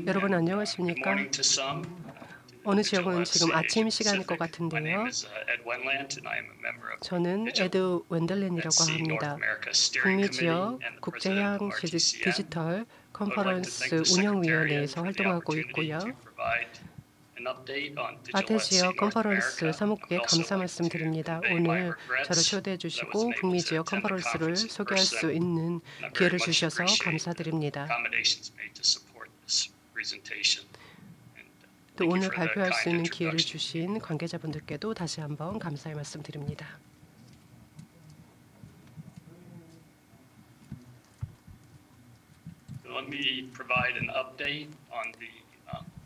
여러분 안녕하십니까? 어느 지역은 지금 아침 시간일 것 같은데요. 저는 에드 웬들린이라고 합니다. 북미 지역 국제해양 디지털 컨퍼런스 운영위원회에서 활동하고 있고요. 아태 지역 컨퍼런스 사무국에 감사 말씀드립니다. 오늘 저를 초대해 주시고 북미 지역 컨퍼런스를 소개할 수 있는 기회를 주셔서 감사드립니다. 또 오늘 발표할 수 있는 기회를 주신 관계자분들께도 다시 한번 감사의 말씀드립니다. Let me provide an update on the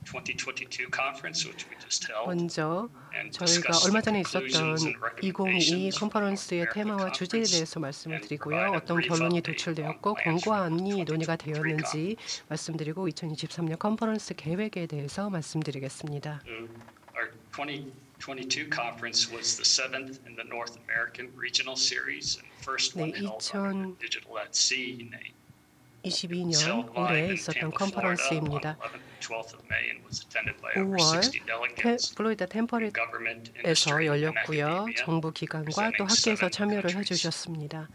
2022 conference, which we just held. 먼저 저희가 얼마 전에 있었던 2022 컨퍼런스의 테마와 주제에 대해서 말씀을 드리고요. 어떤 결론이 도출되었고 권고안이 논의가 되었는지 말씀드리고 2023년 컨퍼런스 계획에 대해서 말씀드리겠습니다. Our 2022 conference was the 7th in the North American Regional Series and first one held under the Digital at Sea name. 2022년 올해 있었던 컨퍼런스입니다. 5월 플로리다 템퍼리에서 열렸고요. 정부 기관과 또 학계에서 참여를 해주셨습니다.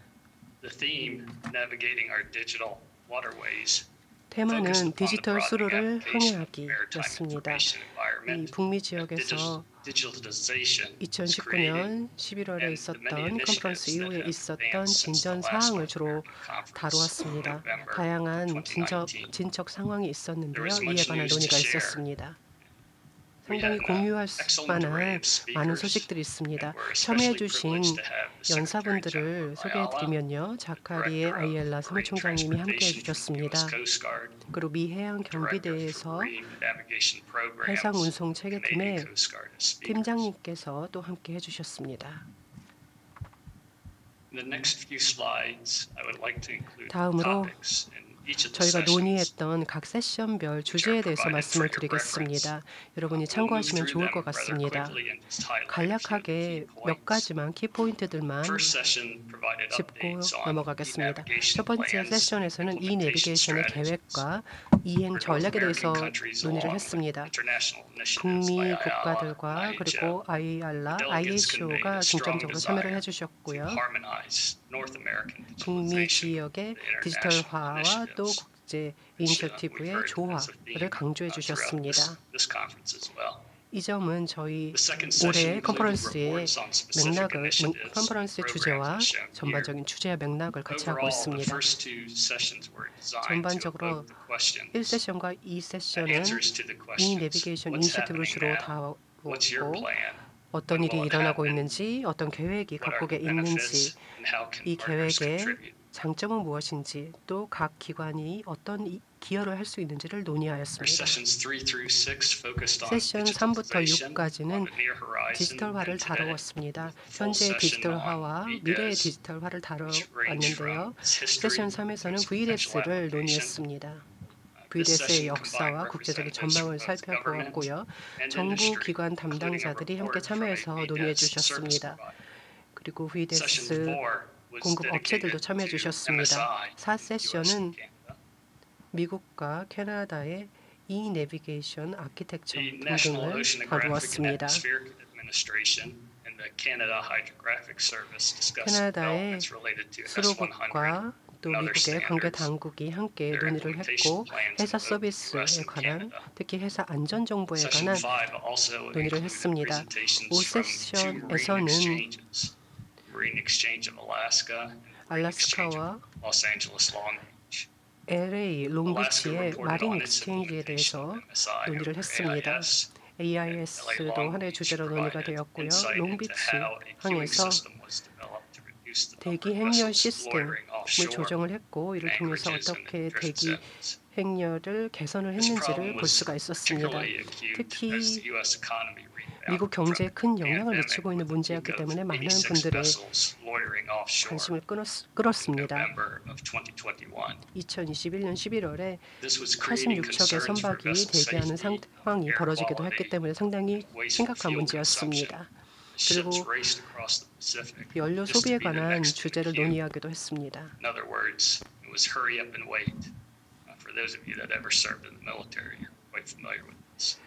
테마는 디지털 수로를 항해하기였습니다. 이 북미 지역에서 2019년 11월에 있었던 컨퍼런스 이후에 있었던 진전 사항을 주로 다루었습니다. 다양한 진척 상황이 있었는데요. 이에 관한 논의가 있었습니다. 상당히 공유할 만한 많은 소식들이 있습니다. 참여해 주신 연사분들을 소개해드리면요. 자카리에 아이엘라 사무총장님이 함께해 주셨습니다. 그리고 미 해양 경비대에서 해상 운송 체계팀의 팀장님께서 또 함께해 주셨습니다. 다음으로 저희가 논의했던 각 세션별 주제에 대해서 말씀을 드리겠습니다. 여러분이 참고하시면 좋을 것 같습니다. 간략하게 몇 가지만 키포인트들만 짚고 넘어가겠습니다. 첫 번째 세션에서는 이 내비게이션의 계획과 이행 전략에 대해서 논의를 했습니다. 북미 국가들과 그리고 IHO가 중점적으로 참여를 해주셨고요. 북미 지역의 디지털화와 또 국제 이니셔티브의 조화를 강조해 주셨습니다. 이 점은 저희 올해 컨퍼런스의 컨퍼런스의 주제와 전반적인 주제와 맥락을 같이 하고 있습니다. 전반적으로 1세션과 2세션은 이 내비게이션 이니셔티브를 주로 다루었고 어떤 일이 일어나고 있는지, 어떤 계획이 각국에 있는지, 이 계획의 장점은 무엇인지, 또 각 기관이 어떤 기여를 할 수 있는지를 논의하였습니다. 세션 3부터 6까지는 디지털화를 다루었습니다. 현재의 디지털화와 미래의 디지털화를 다루었는데요. 세션 3에서는 VDS를 논의했습니다. VDS의 역사와 국제적인 전망을 살펴보았고요. 정부 기관 담당자들이 함께 참여해서 논의해 주셨습니다. 그리고 VDS 공급 업체들도 참여해 주셨습니다. 4세션은 미국과 캐나다의 이 내비게이션 아키텍처 등등을 다루었습니다. 캐나다의 수로국과 또 미국의 관계 당국이 함께 논의를 했고 회사 서비스에 관한 특히 회사 안전 정보에 관한 논의를 했습니다. 5세션에서는 알래스카와 LA 롱비치의 마린 익스체인지에 대해서 논의를 했습니다. AIS도 하나의 주제로 논의가 되었고요. 롱비치 항에서 대기 행렬 시스템을 조정을 했고 이를 통해서 어떻게 대기 행렬을 개선을 했는지를 볼 수가 있었습니다. 특히 미국 경제에 큰 영향을 미치고 있는 문제였기 때문에 많은 분들의 관심을 끌었습니다. 2021년 11월에 86척의 선박이 대기하는 상황이 벌어지기도 했기 때문에 상당히 심각한 문제였습니다. 그리고 연료 소비에 관한 주제를 논의하기도 했습니다. For those of you that ever served in the military, you're quite familiar with this.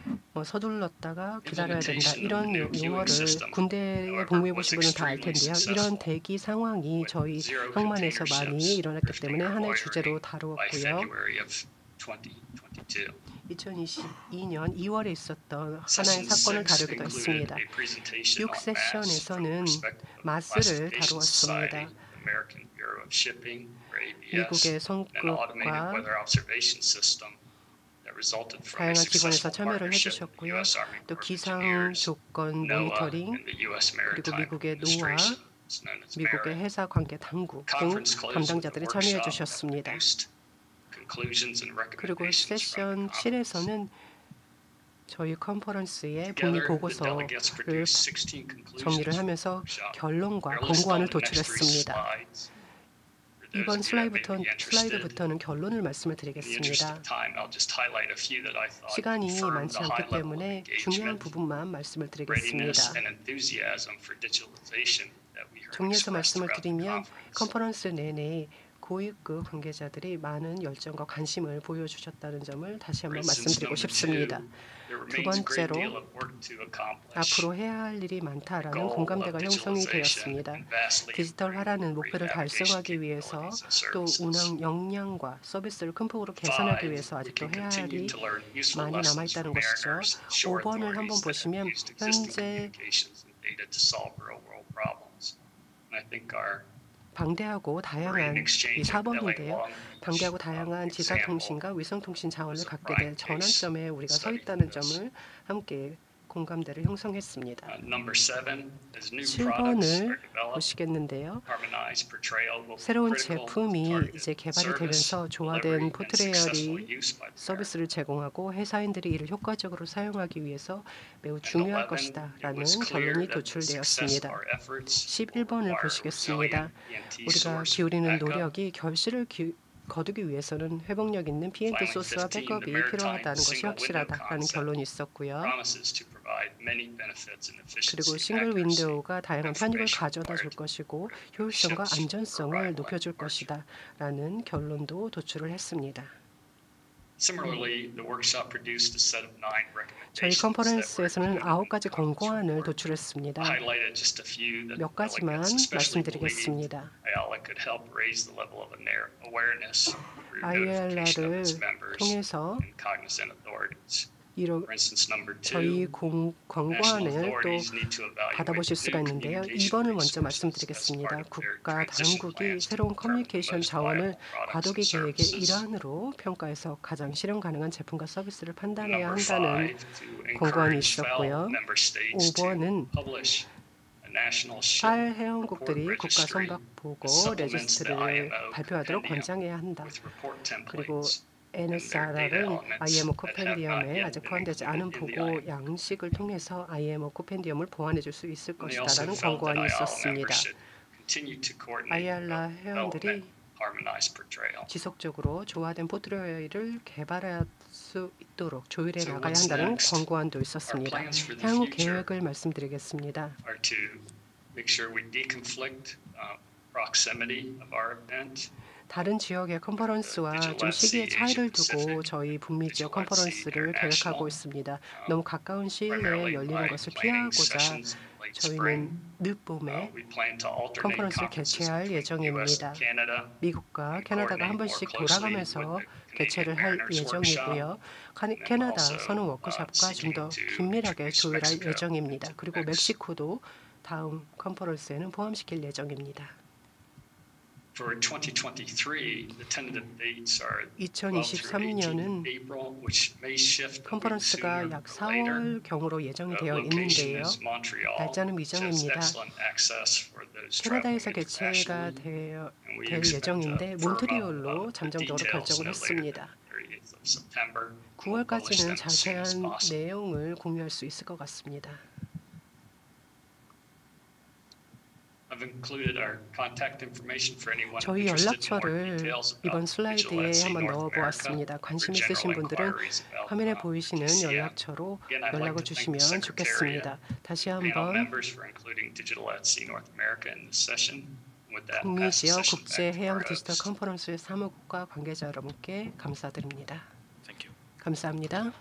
서둘렀다가 기다려야 된다. 이런 용어를 군대에 복무해 보신 분은 다 알 텐데요. 이런 대기 상황이 저희 항만에서 많이 일어났기 때문에 하나의 주제로 다루었고요. 2022년 2월에 있었던 하나의 사건을 다루기도 했습니다. 6세션에서는 마스를 다루었습니다. 미국의 성급과 다양한 기관에서 참여를 해주셨고요. 또 기상 조건 모니터링, 그리고 미국의 노아, 미국의 해사 관계 당국 등 담당자들이 참여해 주셨습니다. 그리고 세션 7에서는 저희 컨퍼런스의 북미 보고서를 정리를 하면서 결론과 권고안을 도출했습니다. 이번 슬라이드부터는 결론을 말씀을 드리겠습니다. 시간이 많지 않기 때문에 중요한 부분만 말씀을 드리겠습니다. 정리해서 말씀을 드리면 컨퍼런스 내내 고위급 관계자들이 많은 열정과 관심을 보여주셨다는 점을 다시 한번 말씀드리고 싶습니다. 두 번째로 앞으로 해야 할 일이 많다라는 공감대가 형성이 되었습니다. 디지털화라는 목표를 달성하기 위해서 또 운항 역량과 서비스를 큰 폭으로 개선하기 위해서 아직도 해야 할 일이 많이 남아있다는 것이죠. 5번을 한번 보시면 현재 방대하고 다양한 이 4번인데요. 방대하고 다양한 지사통신과 위성통신 자원을 갖게 될 전환점에 우리가 서 있다는 점을 함께 공감대를 형성했습니다. 7번을 보시겠는데요. 새로운 제품이 이제 개발이 되면서 조화된 포트레이얼이 서비스를 제공하고 회사인들이 이를 효과적으로 사용하기 위해서 매우 중요할 것이다라는 결론이 도출되었습니다. 11번을 보시겠습니다. 우리가 기울이는 노력이 결실을 거두기 위해서는 회복력 있는 PNT 소스와 백업이 필요하다는 것이 확실하다라는 결론이 있었고요. 그리고 싱글 윈도우가 다양한 편익을 가져다 줄 것이고 효율성과 안전성을 높여줄 것이다 라는 결론도 도출을 했습니다. 저희 컨퍼런스에서는 9가지 권고안을 도출했습니다. 몇 가지만 말씀드리겠습니다. ILR을 통해서 저희 권고안을 또 받아보실 수가 있는데요. 2번을 먼저 말씀드리겠습니다. 국가 당국이 새로운 커뮤니케이션 자원을 과도기 계획의 일환으로 평가해서 가장 실현 가능한 제품과 서비스를 판단해야 한다는 권고안이 있었고요. 5번은 달 회원국들이 국가 선박 보고 레지스트를 발표하도록 권장해야 한다. 그리고 NSRR은 IMO 코펜디엄에 아직 포함되지 않은 보고 양식을 통해서 IMO 코펜디엄을 보완해 줄 수 있을 것이다라는 권고안이 있었습니다. IR라 회원들이 지속적으로 조화된 포트레이얼을 개발할 수 있도록 조율해 나가야 한다는 권고안도 있었습니다. 향후 계획을 말씀드리겠습니다. 다른 지역의 컨퍼런스와 좀 시기의 차이를 두고 저희 북미 지역 컨퍼런스를 계획하고 있습니다. 너무 가까운 시일 내에 열리는 것을 피하고자 저희는 늦봄에 컨퍼런스를 개최할 예정입니다. 미국과 캐나다가 한 번씩 돌아가면서 개최를 할 예정이고요. 캐나다 선언 워크숍과 좀 더 긴밀하게 조율할 예정입니다. 그리고 멕시코도 다음 컨퍼런스에는 포함시킬 예정입니다. 2023년은 컨퍼런스가 약 4월경으로 예정이 되어 있는데요. 날짜는 미정입니다. 캐나다에서 개최가 될 예정인데 몬트리올로 잠정적으로 결정을 했습니다. 9월까지는 자세한 내용을 공유할 수 있을 것 같습니다. 저희 연락처를 이번 슬라이드에 한번 넣어보았습니다. 관심 있으신 분들은 화면에 보이시는 연락처로 연락을 주시면 좋겠습니다. 다시 한번 북미지역 국제 해양 디지털 컨퍼런스 사무국과 관계자 여러분께 감사드립니다. 감사합니다.